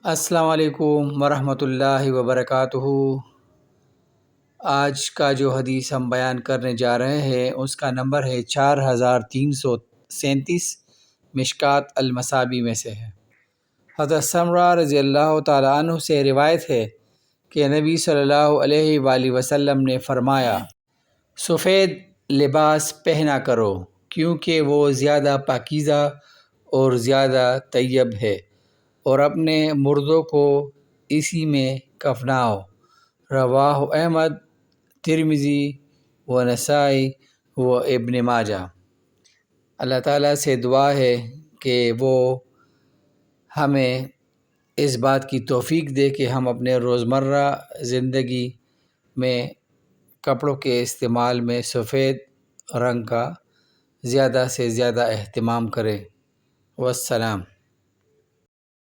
السلام علیکم ورحمۃ اللہ وبرکاتہ۔ آج کا جو حدیث ہم بیان کرنے جا رہے ہیں اس کا نمبر ہے 4337، مشکوٰۃ المصابیح میں سے ہے۔ حضرت سمرہ رضی اللہ تعالیٰ عنہ سے روایت ہے کہ نبی صلی اللہ علیہ وآلہ وسلم نے فرمایا، سفید لباس پہنا کرو کیونکہ وہ زیادہ پاکیزہ اور زیادہ طیب ہے، اور اپنے مردوں کو اسی میں کفناؤ۔ رواہ احمد، ترمذی و نسائی و ابن ماجہ۔ اللہ تعالیٰ سے دعا ہے کہ وہ ہمیں اس بات کی توفیق دے کہ ہم اپنے روزمرہ زندگی میں کپڑوں کے استعمال میں سفید رنگ کا زیادہ سے زیادہ اہتمام کریں۔ والسلام۔